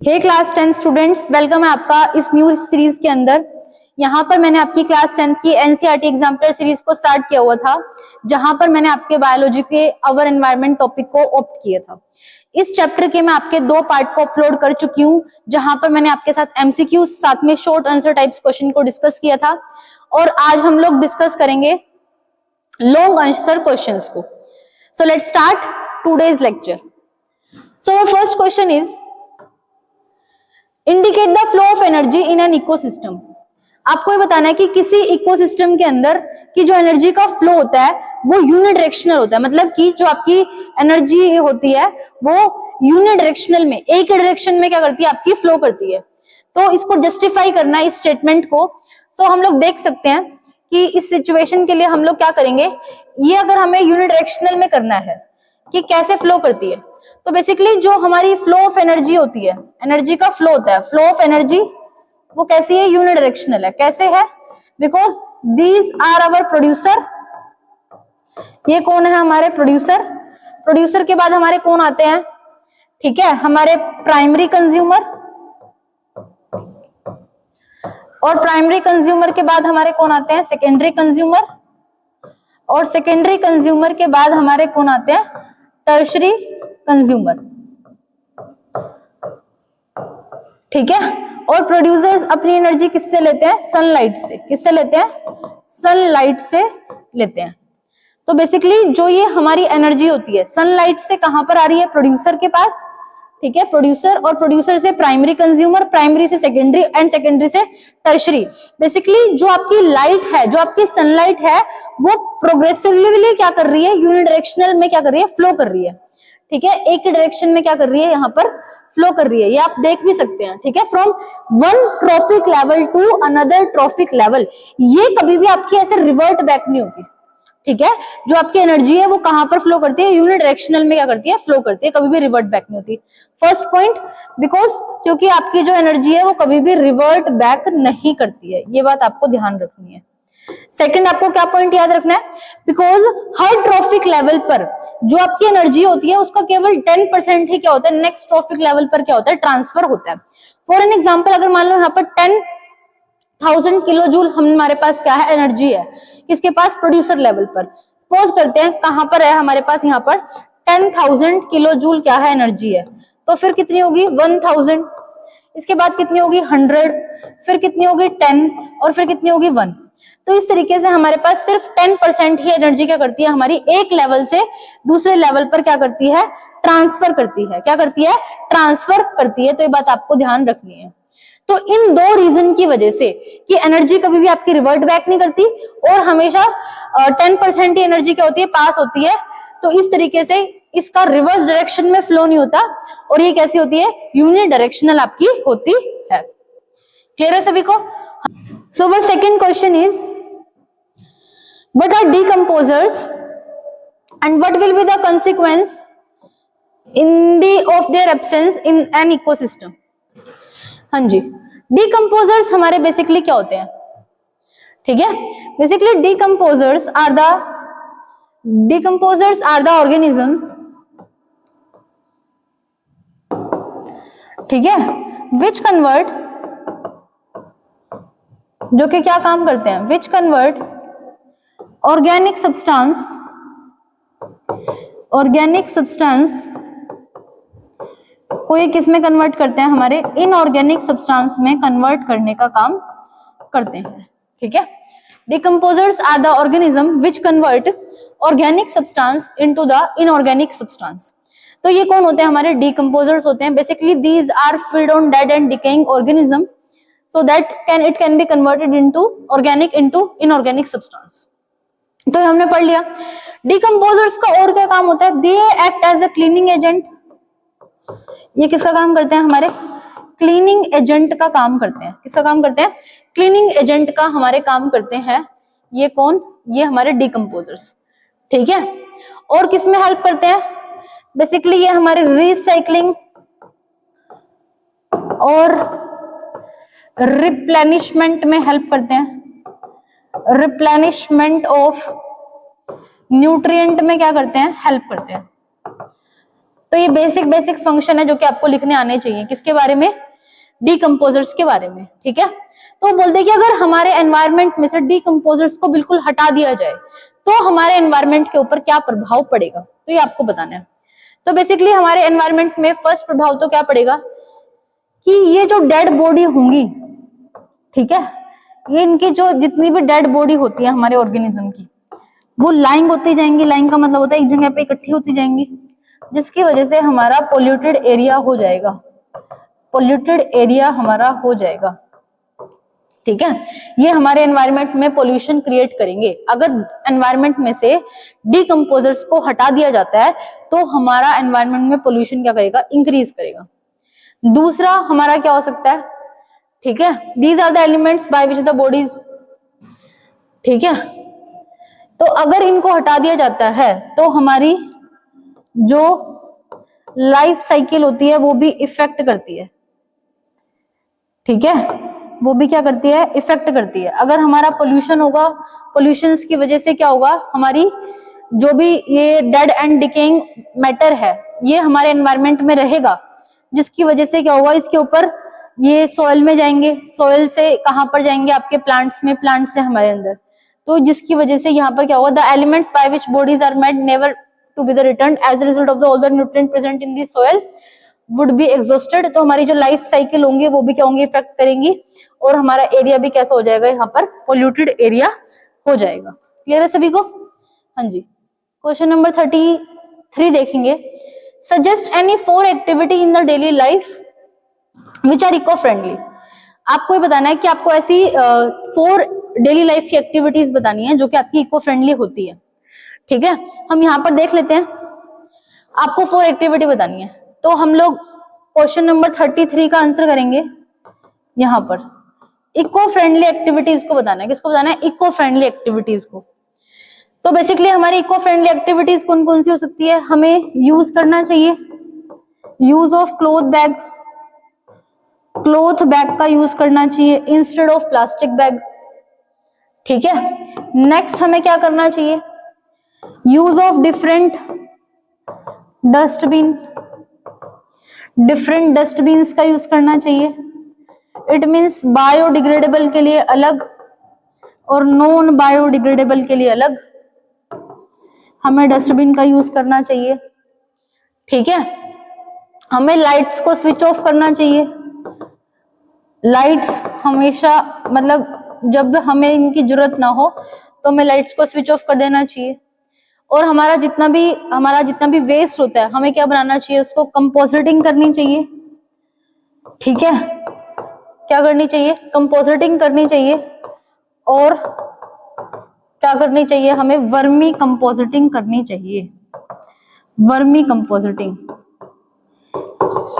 हे class 10 students, welcome है आपका इस न्यू सीरीज के अंदर। यहाँ पर मैंने आपकी क्लास 10 की एनसीईआरटी एग्जाम्पलर सीरीज को स्टार्ट किया हुआ था, जहां पर मैंने आपके बायोलॉजी के अवर एनवायरनमेंट टॉपिक को ऑप्ट किया था। इस चैप्टर के मैं आपके 2 पार्ट को अपलोड कर चुकी हूँ, जहां पर मैंने आपके साथ एमसीक्यू साथ में शॉर्ट आंसर टाइप्स क्वेश्चन को डिस्कस किया था, और आज हम लोग डिस्कस करेंगे लॉन्ग आंसर क्वेश्चंस को। So let's start today's lecture. So first question is indicate the flow of energy in an ecosystem. आपको ये बताना है कि किसी इकोसिस्टम के अंदर की जो एनर्जी का फ्लो होता है वो यूनिडायरेक्शनल होता है, मतलब कि जो आपकी एनर्जी होती है वो यूनिडायरेक्शनल में, एक डायरेक्शन में क्या करती है, आपकी फ्लो करती है। तो इसको जस्टिफाई करना है इस स्टेटमेंट को। तो हम लोग देख सकते हैं कि इस सिचुएशन के लिए हम लोग क्या करेंगे, ये अगर हमें यूनिडायरेक्शनल में करना है कि कैसे फ्लो करती है, तो बेसिकली जो हमारी फ्लो ऑफ एनर्जी होती है, एनर्जी का फ्लो होता है, फ्लो ऑफ एनर्जी वो कैसी है, यूनिडायरेक्शनल है। कैसे है? Because these are our producer. ये कौन है? हमारे प्रोड्यूसर। प्रोड्यूसर के बाद हमारे कौन आते हैं? ठीक है, हमारे प्राइमरी कंज्यूमर, और प्राइमरी कंज्यूमर के बाद हमारे कौन आते हैं? सेकेंडरी कंज्यूमर, और सेकेंडरी कंज्यूमर के बाद हमारे कौन आते हैं? Tertiary consumer. ठीक है, और प्रोड्यूसर्स अपनी एनर्जी किससे लेते हैं? सनलाइट से। किससे लेते हैं? सनलाइट से लेते हैं। तो बेसिकली जो ये हमारी एनर्जी होती है सनलाइट से कहां पर आ रही है? प्रोड्यूसर के पास। ठीक है, प्रोड्यूसर, और प्रोड्यूसर से प्राइमरी कंज्यूमर, प्राइमरी से सेकेंडरी, एंड सेकेंडरी से टर्शरी। बेसिकली जो आपकी लाइट है, जो आपकी सनलाइट है, वो प्रोग्रेसिवली क्या कर रही है? यूनिडायरेक्शनल में क्या कर रही है? फ्लो कर रही है। ठीक है, एक डायरेक्शन में क्या कर रही है? यहाँ पर फ्लो कर रही है। ये आप देख भी सकते हैं। ठीक है, from one trophic level to another trophic level. ये कभी भी आपकी ऐसे रिवर्ट बैक नहीं होती। ठीक है, जो आपकी एनर्जी है वो कहां पर फ्लो करती है? यूनिडायरेक्शनल में क्या करती है? फ्लो करती है, कभी भी रिवर्ट बैक नहीं होती। फर्स्ट पॉइंट, बिकॉज क्योंकि आपकी जो एनर्जी है वो कभी भी रिवर्ट बैक नहीं करती है। ये बात आपको ध्यान रखनी है। सेकंड, आपको क्या पॉइंट याद रखना है? बिकॉज हर ट्रॉफिक लेवल पर जो आपकी एनर्जी होती है उसका केवल 10% ही क्या होता है? नेक्स्ट ट्रॉफिक लेवल पर क्या होता है? ट्रांसफर होता है। फॉर एन एग्जाम्पल, अगर मान लो यहाँ पर 10,000 किलो जूल हमारे पास क्या है? एनर्जी है। किसके पास? प्रोड्यूसर लेवल पर। सपोज करते हैं कहां पर है हमारे पास? यहाँ पर 10,000 किलो जूल क्या है? एनर्जी है। तो फिर कितनी होगी? 1000। इसके बाद कितनी होगी? 100। फिर कितनी होगी? 10। और फिर कितनी होगी? 1। तो इस तरीके से हमारे पास सिर्फ 10% ही एनर्जी क्या करती है? हमारी एक लेवल से दूसरे लेवल पर क्या करती है? ट्रांसफर करती है। क्या करती है? ट्रांसफर करती है। तो ये बात आपको ध्यान रखनी है। तो इन 2 रीजन की वजह से कि एनर्जी कभी भी आपकी रिवर्ट बैक नहीं करती, और हमेशा 10% ही एनर्जी क्या होती है? पास होती है। तो इस तरीके से इसका रिवर्स डायरेक्शन में फ्लो नहीं होता, और ये कैसी होती है? यूनिडायरेक्शनल आपकी होती है। क्लियर है सभी को? So our second question is, what are decomposers and what will be the consequence of their absence in an ecosystem? हाँ जी, decomposers हमारे बेसिकली क्या होते हैं? ठीक है, basically decomposers are the organisms, ठीक है, which convert, जो कि क्या काम करते हैं? विच कन्वर्ट ऑर्गेनिक सब्सटेंस को ये किस में कन्वर्ट करते हैं? हमारे इनऑर्गेनिक सब्सटेंस में कन्वर्ट करने का काम करते हैं। ठीक है, decomposers are the organism which convert organic substance into the inorganic substance. तो ये कौन होते हैं? हमारे डिकम्पोजर्स होते हैं। Basically these are feed on dead and decaying organism, so that it can be converted into organic into inorganic substance। तो हमने पढ़ लिया। डिकम्पोजर्स का और क्या काम होता है? They act as a cleaning agent. ये किसका काम करते हैं? हमारे क्लीनिंग एजेंट का काम करते हैं। किसका काम करते हैं? क्लीनिंग एजेंट का हमारे काम करते हैं। ये कौन? ये हमारे डिकम्पोजर्स। ठीक है, और किस में हेल्प करते हैं? बेसिकली ये हमारे रिसाइकलिंग और रिप्लेनिशमेंट में हेल्प करते हैं। रिप्लेनिशमेंट ऑफ न्यूट्रिएंट में क्या करते हैं? हेल्प करते हैं। तो ये बेसिक बेसिक फंक्शन है जो कि आपको लिखने आने चाहिए। किसके बारे में? डीकंपोजर्स के बारे में। ठीक है, तो बोलते हैं कि अगर हमारे एनवायरनमेंट में से डीकंपोजर्स को बिल्कुल हटा दिया जाए तो हमारे एनवायरनमेंट के ऊपर क्या प्रभाव पड़ेगा, तो ये आपको बताना है। तो बेसिकली हमारे एनवायरनमेंट में फर्स्ट प्रभाव तो क्या पड़ेगा कि ये जो डेड बॉडी होंगी, ठीक है, ये इनकी जो जितनी भी डेड बॉडी होती है हमारे ऑर्गेनिज्म की, वो लाइंग होती जाएंगी। लाइंग का मतलब होता है एक जगह पे इकट्ठी होती जाएंगी, जिसकी वजह से हमारा पोल्यूटेड एरिया हो जाएगा। पोल्यूटेड एरिया हमारा हो जाएगा। ठीक है, ये हमारे एनवायरनमेंट में पोल्यूशन क्रिएट करेंगे। अगर एनवायरनमेंट में से डीकंपोजर्स को हटा दिया जाता है तो हमारा एनवायरनमेंट में पोल्यूशन क्या करेगा? इंक्रीज करेगा। दूसरा हमारा क्या हो सकता है? ठीक है, these are the elements by which the bodies, ठीक है, तो अगर इनको हटा दिया जाता है तो हमारी जो लाइफ साइकिल होती है वो भी इफेक्ट करती है। ठीक है, वो भी क्या करती है? इफेक्ट करती है। अगर हमारा पोल्यूशन होगा, पोल्यूशन की वजह से क्या होगा? हमारी जो भी ये डेड एंड डिकेइंग मैटर है ये हमारे एनवायरनमेंट में रहेगा, जिसकी वजह से क्या होगा? इसके ऊपर ये सॉइल में जाएंगे, सॉइल से कहां पर जाएंगे? आपके प्लांट्स में, प्लांट्स से हमारे अंदर, तो जिसकी वजह से यहाँ पर क्या होगा? The elements by which bodies are made never to be the return as a result of the all the nutrient present in the soil would be exhausted. तो हमारी जो लाइफ साइकिल होंगी वो भी क्या होंगी? इफेक्ट करेंगी, और हमारा एरिया भी कैसा हो जाएगा? यहाँ पर पोल्यूटेड एरिया हो जाएगा। क्लियर है सभी को? हाँ जी। क्वेश्चन नंबर 33 देखेंगे। Suggest any 4 activity in the daily life which are eco friendly. आपको ये बताना है कि आपको ऐसी 4 डेली लाइफ की एक्टिविटीज बतानी है जो कि आपकी इको फ्रेंडली होती है। ठीक है, हम यहाँ पर देख लेते हैं। आपको 4 एक्टिविटी बतानी है, तो हम लोग क्वेश्चन नंबर 33 का आंसर करेंगे। यहाँ पर इको फ्रेंडली एक्टिविटीज को बताना है। किसको बताना है? इको फ्रेंडली एक्टिविटीज को। तो बेसिकली हमारी इको फ्रेंडली एक्टिविटीज कौन कौन सी हो सकती है? हमें यूज करना चाहिए use of cloth bag, cloth bag का यूज करना चाहिए इंस्टेड ऑफ प्लास्टिक बैग। ठीक है, नेक्स्ट हमें क्या करना चाहिए? Use of different dustbin, different dustbins का यूज करना चाहिए। इट मीन्स बायोडिग्रेडेबल के लिए अलग और नॉन बायोडिग्रेडेबल के लिए अलग हमें डस्टबिन का यूज करना चाहिए। ठीक है, हमें लाइट्स को स्विच ऑफ करना चाहिए। लाइट्स हमेशा, मतलब जब हमें इनकी जरूरत ना हो तो हमें लाइट्स को स्विच ऑफ कर देना चाहिए। और हमारा जितना भी वेस्ट होता है हमें क्या बनाना चाहिए? उसको कंपोजिटिंग करनी चाहिए। ठीक है, क्या करनी चाहिए? कंपोजिटिंग करनी चाहिए। और क्या करनी चाहिए? हमें वर्मी कंपोजिटिंग करनी चाहिए। वर्मी कंपोजिटिंग,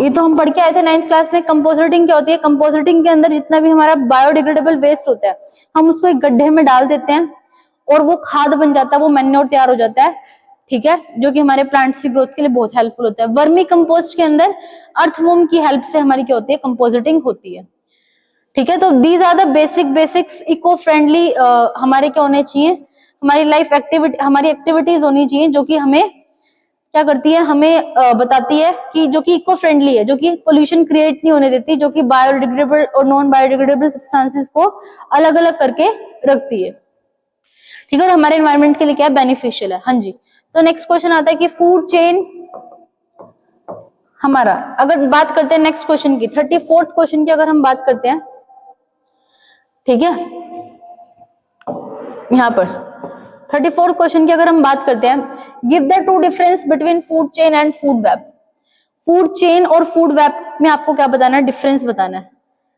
ये तो हम पढ़ के आए थे 9th क्लास में। कंपोजिटिंग क्या होती है? कंपोजिटिंग के अंदर जितना भी हमारा बायोडिग्रेडेबल वेस्ट होता है हम उसको एक गड्ढे में डाल देते हैं और वो खाद बन जाता है, वो मैन्योर तैयार हो जाता है। ठीक है, जो कि हमारे प्लांट्स की ग्रोथ के लिए बहुत हेल्पफुल होता है। वर्मी कंपोस्ट के अंदर अर्थवॉर्म की हेल्प से हमारी क्या होती है? कंपोजिटिंग होती है। ठीक है, तो these are the basics eco friendly हमारे क्या होने चाहिए? हमारी लाइफ एक्टिविटी, हमारी एक्टिविटीज होनी चाहिए जो कि हमें क्या करती है? हमें बताती है कि जो कि इको फ्रेंडली है, जो कि पोल्यूशन क्रिएट नहीं होने देती, जो कि बायोडिग्रेडेबल और नॉन बायोडिग्रेडेबल सब्सटेंसेस को अलग अलग करके रखती है। ठीक है, और हमारे एनवायरनमेंट के लिए क्या बेनिफिशियल है। हाँ जी, तो नेक्स्ट क्वेश्चन आता है कि फूड चेन हमारा, अगर बात करते हैं नेक्स्ट क्वेश्चन की, 34th क्वेश्चन की अगर हम बात करते हैं, ठीक है, यहाँ पर 34th क्वेश्चन की अगर हम बात करते हैं, give the 2 difference between food chain and food web. Food chain और फूड वेब में आपको क्या बताना है? डिफरेंस बताना है।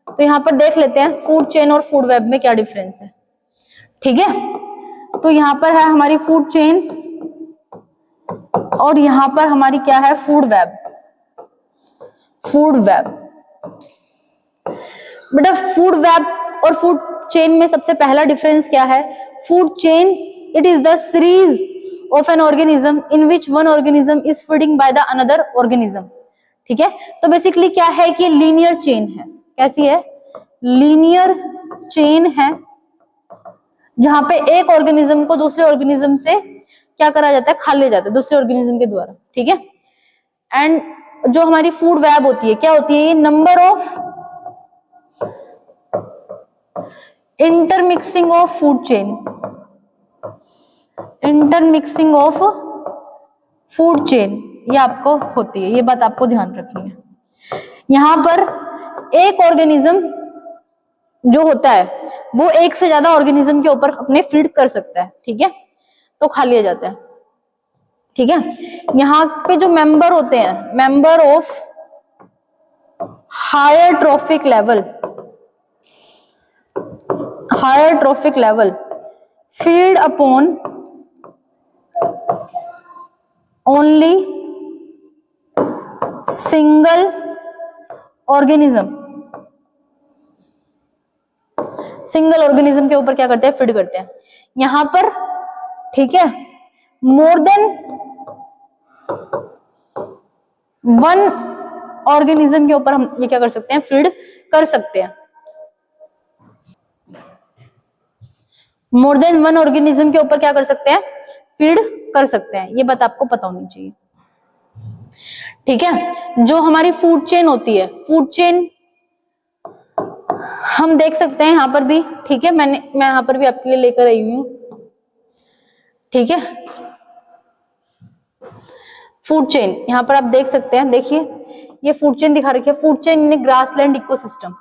तो यहाँ पर देख लेते हैं फूड चेन और फूड वेब में क्या डिफरेंस है। ठीक है, तो यहाँ पर है हमारी फूड चेन और यहाँ पर हमारी क्या है? Food web. फूड वेब, बेटा फूड वेब और फूड चेन में सबसे पहला डिफरेंस क्या है? Food chain, it is the series of an organism in which one organism is feeding by the another organism. ठीक है, तो बेसिकली क्या है कि लीनियर चेन है। कैसी है? लीनियर चेन है, जहां पे एक ऑर्गेनिज्म को दूसरे ऑर्गेनिज्म से क्या करा जाता है? खा लिया जाता है दूसरे ऑर्गेनिज्म के द्वारा। ठीक है, एंड जो हमारी फूड वेब होती है क्या होती है, ये number of intermixing of food chain, intermixing of food chain, ये आपको होती है, ये बात आपको ध्यान रखनी है। यहां पर एक ऑर्गेनिज्म जो होता है वो एक से ज्यादा ऑर्गेनिज्म के ऊपर अपने फीड कर सकता है, ठीक है, तो खा लिया जाता है, ठीक है। यहाँ पे जो मेंबर होते हैं, member of higher trophic level, higher trophic level feed upon only single organism, single organism के ऊपर क्या करते हैं, फीड करते हैं। यहां पर ठीक है, मोर देन वन ऑर्गेनिज्म के ऊपर हम ये क्या कर सकते हैं, फीड कर सकते हैं। मोर देन वन ऑर्गेनिज्म के ऊपर क्या कर सकते हैं, फीड कर सकते हैं, ये बात आपको पता होनी चाहिए, ठीक है। जो हमारी फूड चेन होती है, फूड चेन हम देख सकते हैं यहां पर भी, ठीक है, मैं यहां पर भी आपके लिए लेकर आई हूं, ठीक है। फूड चेन यहां पर आप देख सकते हैं, देखिए ये फूड चेन दिखा रखी है, food chain in grassland ecosystem,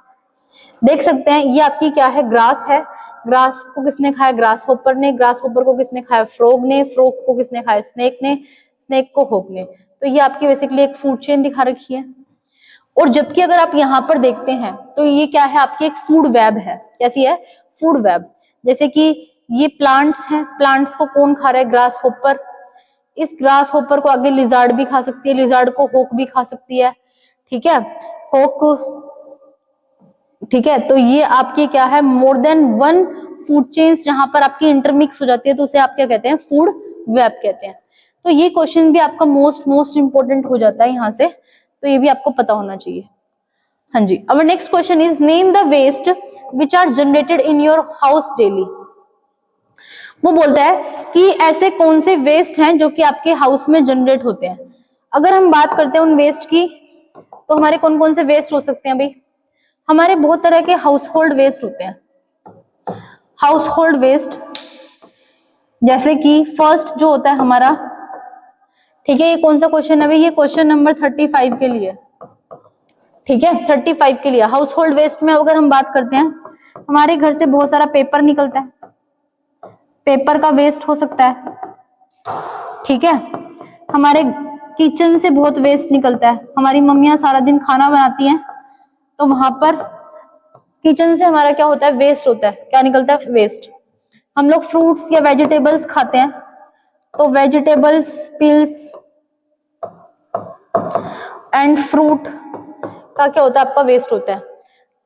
देख सकते हैं ये आपकी क्या है, ग्रास है, ग्रास को किसने खाया, ग्रास होपर ने, ग्रास होपर को किसने खाया, फ्रॉग ने, फ्रॉग को किसने खाया, स्नेक ने, स्नेक को होप ने। तो ये आपकी बेसिकली एक फूड चेन दिखा रखी है। और जबकि अगर आप यहाँ पर देखते हैं तो ये क्या है, आपकी एक फूड वेब है, कैसी है, फूड वेब। जैसे कि ये प्लांट्स हैं, प्लांट्स को कौन खा रहा है, ग्रास होपर, इस ग्रास होपर को आगे लिजार्ड भी खा सकती है, लिजार्ड को होक भी खा सकती है, ठीक है, होक, ठीक है। तो ये आपकी क्या है, more than one food chains जहां पर आपकी इंटरमिक्स हो जाती है, तो उसे आप क्या कहते हैं, फूड वेब कहते हैं। तो ये क्वेश्चन भी आपका मोस्ट इंपोर्टेंट हो जाता है यहाँ से, तो ये भी आपको पता होना चाहिए। हाँ जी, our next question is name the waste which are generated in your house daily. वो बोलता है कि ऐसे कौन से वेस्ट हैं जो कि आपके हाउस में जनरेट होते हैं। अगर हम बात करते हैं उन वेस्ट की, तो हमारे कौन कौन से वेस्ट हो सकते हैं भाई, हमारे बहुत तरह के हाउस होल्ड वेस्ट होते हैं। हाउस होल्ड वेस्ट जैसे कि फर्स्ट जो होता है हमारा, ठीक है, ये कौन सा क्वेश्चन है भाई, ये क्वेश्चन नंबर 35 के लिए, ठीक है, 35 के लिए। हाउस होल्ड वेस्ट में अगर हम बात करते हैं, हमारे घर से बहुत सारा पेपर निकलता है, पेपर का वेस्ट हो सकता है, ठीक है। हमारे किचन से बहुत वेस्ट निकलता है, हमारी मम्मियां सारा दिन खाना बनाती हैं, तो वहां पर किचन से हमारा क्या होता है, वेस्ट होता है, क्या निकलता है, वेस्ट। हम लोग फ्रूट्स या वेजिटेबल्स खाते हैं, तो वेजिटेबल्स पिल्स एंड फ्रूट का क्या होता है, आपका वेस्ट होता है,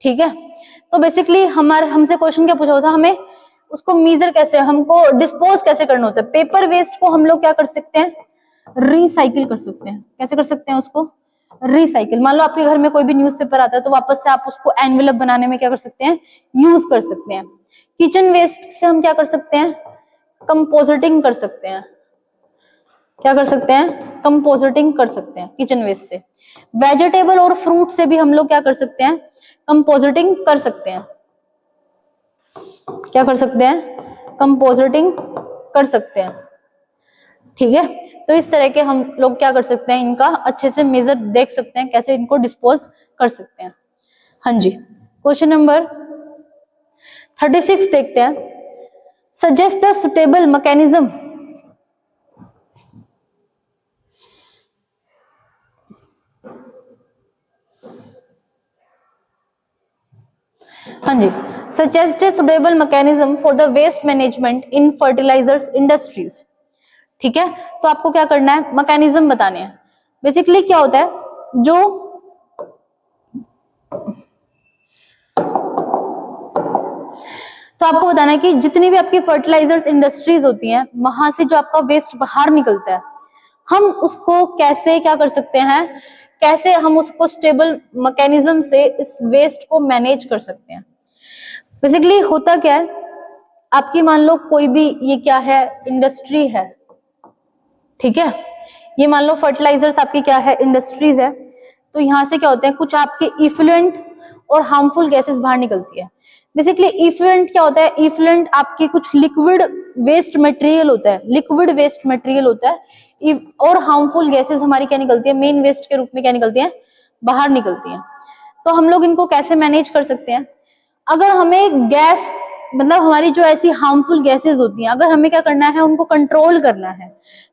ठीक है। तो बेसिकली हमसे क्वेश्चन क्या पूछा होता है, हमें उसको मीजर कैसे, हमको डिस्पोज कैसे करना होता है। पेपर वेस्ट को हम लोग क्या कर सकते हैं, रिसाइकिल कर सकते हैं। कैसे कर सकते हैं उसको, रिसाइकिल। मान लो आपके घर में कोई भी न्यूज़पेपर आता है, तो वापस से आप उसको एनवेलप बनाने में क्या कर सकते हैं, यूज कर सकते हैं। किचन वेस्ट से हम क्या कर सकते हैं, कंपोजिटिंग कर सकते हैं। क्या कर सकते हैं, कंपोजिटिंग कर सकते हैं किचन वेस्ट से। वेजिटेबल और फ्रूट से भी हम लोग क्या कर सकते हैं, कंपोजिटिंग कर सकते हैं। क्या कर सकते हैं, कंपोजिटिंग कर सकते हैं, ठीक है। तो इस तरह के हम लोग क्या कर सकते हैं, इनका अच्छे से मेजर देख सकते हैं, कैसे इनको डिस्पोज कर सकते हैं। हाँ जी, क्वेश्चन नंबर 36 देखते हैं। सजेस्ट द सुटेबल मैकेनिज्म हाँ जी, suggest a suitable mechanism for the waste management in fertilisers industries. ठीक है, तो आपको क्या करना है, मैकेनिज्म बताने हैं। बेसिकली क्या होता है, जो तो आपको बताना है कि जितनी भी आपकी फर्टिलाइजर्स इंडस्ट्रीज होती हैं, वहां से जो आपका वेस्ट बाहर निकलता है, हम उसको कैसे क्या कर सकते हैं, कैसे हम उसको स्टेबल मैकेनिज्म से इस वेस्ट को मैनेज कर सकते हैं। बेसिकली होता क्या है, आपकी मान लो कोई भी ये क्या है, इंडस्ट्री है, ठीक है। ये मान लो फर्टिलाइजर्स आपकी क्या है, इंडस्ट्रीज है, तो यहाँ से क्या होते हैं, कुछ आपके इफ्लुएंट और हार्मफुल गैसेस बाहर निकलती है। बेसिकली इफ्लुएंट क्या होता है, इफ्लुएंट आपकी कुछ लिक्विड वेस्ट मटेरियल होता है, लिक्विड वेस्ट मटेरियल होता है, और हार्मफुल गैसेस हमारी क्या निकलती है, मेन वेस्ट के रूप में क्या निकलती है, बाहर निकलती है। तो हम लोग इनको कैसे मैनेज कर सकते हैं, अगर हमें गैस मतलब हमारी जो ऐसी हार्मफुल गैसेस होती हैं, अगर हमें क्या करना है, उनको कंट्रोल करना है,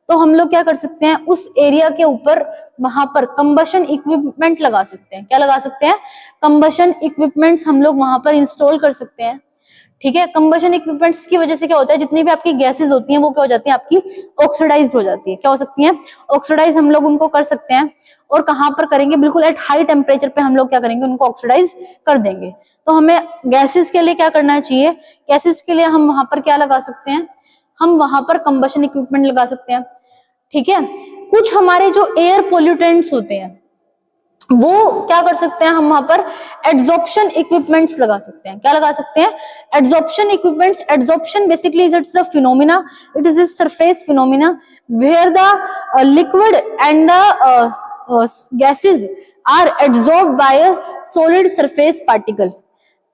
तो हम लोग क्या कर सकते हैं, उस एरिया के ऊपर वहां पर कंबशन इक्विपमेंट लगा सकते हैं। क्या लगा सकते हैं, कंबशन इक्विपमेंट्स हम लोग वहां पर इंस्टॉल कर सकते हैं। ठीक है, कंबशन इक्विपमेंट्स की वजह से क्या होता है, जितनी भी आपकी गैसेस होती हैं वो क्या हो जाती हैं, आपकी ऑक्सीडाइज हो जाती है। क्या हो सकती है, ऑक्सीडाइज हम लोग उनको कर सकते हैं। और कहां पर करेंगे, बिल्कुल एट हाई टेम्परेचर पे हम लोग क्या करेंगे, उनको ऑक्सीडाइज कर देंगे। तो हमें गैसेस के लिए क्या करना चाहिए, गैसेस के लिए हम वहां पर क्या लगा सकते हैं, हम वहां पर कंबशन इक्विपमेंट लगा सकते हैं। ठीक है, कुछ हमारे जो एयर पोल्यूटेंट्स होते हैं वो क्या कर सकते हैं, हम वहां पर एड्सॉर्प्शन इक्विपमेंट्स लगा सकते हैं। क्या लगा सकते हैं, adsorption equipments. Adsorption basically it's a phenomena, it is a surface phenomena where the liquid and the gases are adsorbed by a solid surface particle।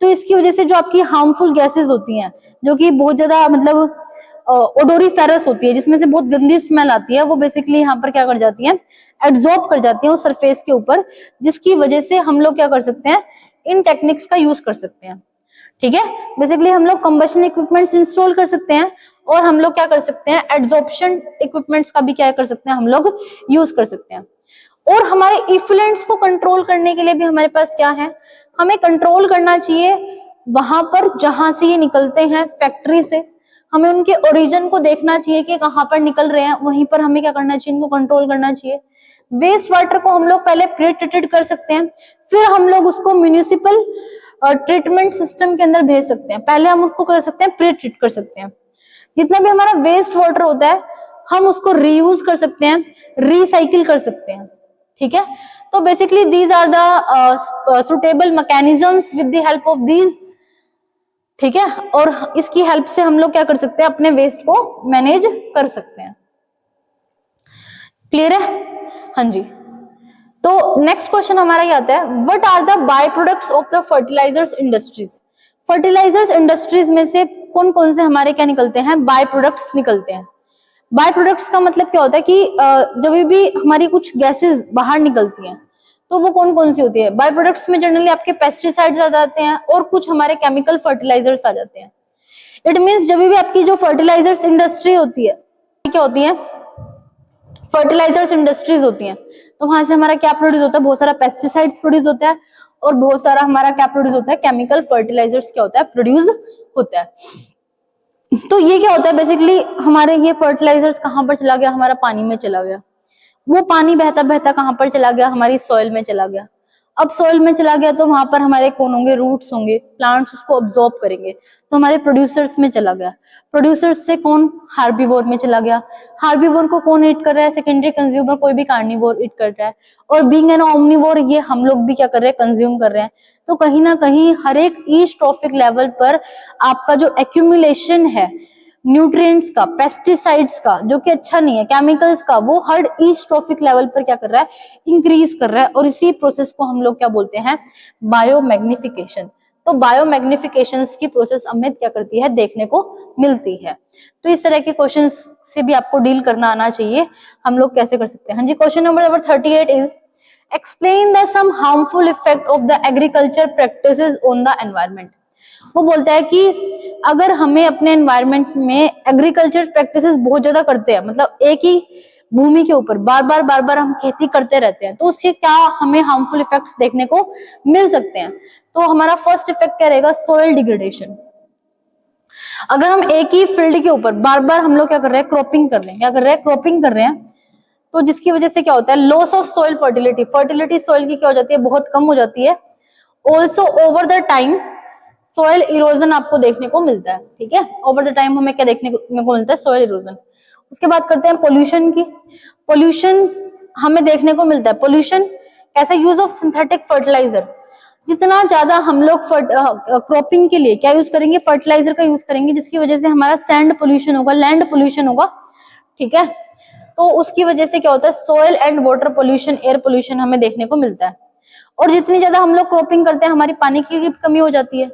तो इसकी वजह से जो आपकी हार्मफुल गैसेस होती हैं, जो कि बहुत ज्यादा मतलब ओडोरीफेरस होती है, जिसमें से बहुत गंदी स्मेल आती है, वो बेसिकली यहाँ पर क्या कर जाती है, एड्सॉर्ब कर जाती है उस सरफेस के ऊपर, जिसकी वजह से हम लोग क्या कर सकते हैं, इन टेक्निक्स का यूज कर सकते हैं। ठीक है, बेसिकली हम लोग कंबशन इक्विपमेंट्स इंस्टॉल कर सकते हैं, और हम लोग क्या कर सकते हैं, एड्सॉर्प्शन इक्विपमेंट्स का भी क्या कर सकते हैं, हम लोग यूज कर सकते हैं। और हमारे इफ्लुएंट्स को कंट्रोल करने के लिए भी हमारे पास क्या है, हमें कंट्रोल करना चाहिए वहां पर जहां से ये निकलते हैं फैक्ट्री से, हमें उनके ओरिजिन को देखना चाहिए कि कहां पर निकल रहे हैं, वहीं पर हमें क्या करना चाहिए, इनको कंट्रोल करना चाहिए। वेस्ट वाटर को हम लोग पहले प्री ट्रीटेड कर सकते हैं, फिर हम लोग उसको म्युनिसिपल ट्रीटमेंट सिस्टम के अंदर भेज सकते हैं। पहले हम उसको कर सकते हैं, प्री ट्रीट कर सकते हैं। जितना भी हमारा वेस्ट वाटर होता है हम उसको रीयूज कर सकते हैं, रिसाइकिल कर सकते हैं। ठीक है, तो basically these are the suitable mechanisms with the help of these. ठीक है, और इसकी हेल्प से हम लोग क्या कर सकते हैं, अपने वेस्ट को मैनेज कर सकते हैं। क्लियर है, हाँ जी। तो नेक्स्ट क्वेश्चन हमारा ये आता है, what are the by products of the fertilizers industries. Fertilizers industries में से कौन कौन से हमारे क्या निकलते हैं, बाय प्रोडक्ट्स निकलते हैं। बाय प्रोडक्ट्स का मतलब क्या होता है कि जब भी हमारी कुछ गैसेस बाहर निकलती हैं तो वो कौन कौन सी होती है। बाय प्रोडक्ट्स में जनरली आपके पेस्टिसाइड्स आ जाते हैं और कुछ हमारे केमिकल फर्टिलाइजर्स आ जाते हैं। इट मींस जब भी आपकी जो फर्टिलाइजर्स इंडस्ट्री होती है, क्या होती है, फर्टिलाइजर्स इंडस्ट्रीज होती हैं, तो वहां से हमारा क्या प्रोड्यूस होता है, बहुत सारा पेस्टिसाइड्स प्रोड्यूस होता है, और बहुत सारा हमारा क्या प्रोड्यूस होता है, केमिकल फर्टिलाइजर्स क्या होता है, प्रोड्यूस होता है। तो ये क्या होता है, बेसिकली हमारे ये फर्टिलाइजर्स कहाँ पर चला गया, हमारा पानी में चला गया। वो पानी बहता बहता कहाँ पर चला गया, हमारी सॉइल में चला गया। अब सॉइल में चला गया तो वहां पर हमारे कौन होंगे, रूट्स होंगे, प्लांट्स उसको ऑब्जॉर्ब करेंगे, तो हमारे प्रोड्यूसर्स में चला गया। प्रोड्यूसर्स से कौन, हार्बीवोर में चला गया। हार्बीवोर को कौन ईट कर रहा है, सेकेंडरी कंज्यूमर, कोई भी कार्निवोर ईट कर रहा है। और बीइंग एन ओमनिवोर, ये हम लोग भी क्या कर रहे हैं, कंज्यूम कर रहे हैं। तो कहीं ना कहीं हर एक ईच ट्रॉफिक लेवल पर आपका जो एक्यूमुलेशन है न्यूट्रिएंट्स का, पेस्टिसाइड्स का, जो कि अच्छा नहीं है, केमिकल्स का, वो हर ईच ट्रॉफिक लेवल पर क्या कर रहा है, इंक्रीज कर रहा है। और इसी प्रोसेस को हम लोग क्या बोलते हैं, बायोमैग्निफिकेशन। तो बायोमैग्निफिकेशन की प्रोसेस हमें क्या करती है, देखने को मिलती है। तो इस तरह के क्वेश्चंस से भी आपको डील करना आना चाहिए। हम लोग कैसे कर सकते हैं, हाँ जी। Question number 38 is explain the some harmful effect of the agriculture practices on the environment. वो बोलता है कि अगर हमें अपने एनवायरमेंट में एग्रीकल्चर प्रैक्टिसेस बहुत ज्यादा करते हैं, मतलब एक ही भूमि के ऊपर बार बार हम खेती करते रहते हैं, तो उसके क्या हमें हार्मफुल इफेक्ट्स देखने को मिल सकते हैं। तो हमारा फर्स्ट इफेक्ट क्या रहेगा, सॉइल डिग्रेडेशन। अगर हम एक ही फील्ड के ऊपर बार बार हम लोग क्या कर रहे हैं, क्रॉपिंग कर रहे हैं, क्या कर रहे हैं, क्रॉपिंग कर रहे हैं, तो जिसकी वजह से क्या होता है, loss of soil fertility, fertility soil की क्या हो जाती है, बहुत कम हो जाती है। Also over the time soil erosion आपको देखने को मिलता है। ठीक है, ओवर द टाइम हमें क्या देखने को मिलता है, सॉइल इरोजन। उसके बाद करते हैं पोल्यूशन की। पोल्यूशन हमें देखने को मिलता है, पोल्यूशन कैसे, यूज ऑफ सिंथेटिक फर्टिलाइजर। जितना ज्यादा हम लोग क्रॉपिंग के लिए क्या यूज करेंगे, फर्टिलाइजर का यूज करेंगे, जिसकी वजह से हमारा सैंड पोल्यूशन होगा, लैंड पोल्यूशन होगा। ठीक है, तो उसकी वजह से क्या होता है, soil and water pollution, air pollution हमें देखने को मिलता है। और जितनी ज्यादा हम लोग क्रॉपिंग करते हैं, हमारी पानी की भी कमी हो जाती है।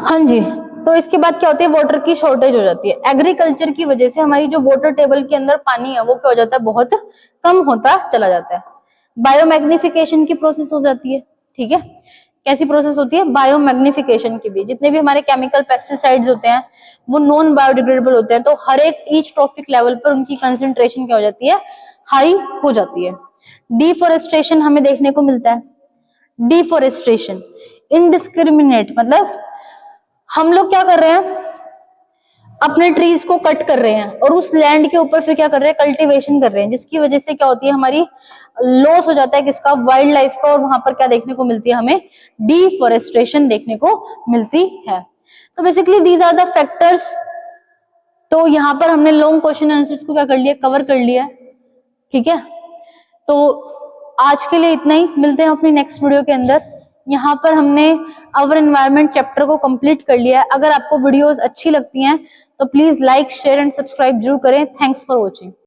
हाँ जी, तो इसके बाद क्या होती है, वाटर की शॉर्टेज हो जाती है। एग्रीकल्चर की वजह से हमारी जो वाटर टेबल के अंदर पानी है वो क्या हो जाता है, बहुत कम होता चला जाता है। बायोमैग्निफिकेशन की प्रोसेस हो जाती है, ठीक है। कैसी प्रोसेस होती है, बायोमैग्निफिकेशन की भी। जितने भी हमारे केमिकल पेस्टिसाइड्स होते हैं वो नॉन बायोडिग्रेडेबल होते हैं, तो हर एक ईच ट्रॉफिक लेवल पर उनकी कंसेंट्रेशन क्या हो जाती है, हाई हो जाती है। डिफोरेस्टेशन हमें देखने को मिलता है। डिफोरेस्टेशन इनडिस्क्रिमिनेट, मतलब हम लोग क्या कर रहे हैं, अपने ट्रीज को कट कर रहे हैं और उस लैंड के ऊपर फिर क्या कर रहे हैं, कल्टीवेशन कर रहे हैं, जिसकी वजह से क्या होती है, हमारी लॉस हो जाता है किसका, वाइल्ड लाइफ का। और वहां पर क्या देखने को मिलती है, हमें डिफोरेस्टेशन देखने को मिलती है। तो basically these are the factors. तो यहाँ पर हमने लॉन्ग क्वेश्चन आंसर्स को क्या कर लिया, कवर कर लिया, ठीक है। तो आज के लिए इतना ही, मिलते हैं अपनी नेक्स्ट वीडियो के अंदर। यहाँ पर हमने आवर एनवायरनमेंट चैप्टर को कंप्लीट कर लिया है। अगर आपको वीडियोस अच्छी लगती हैं तो please like, share and subscribe जरूर करें। Thanks for watching.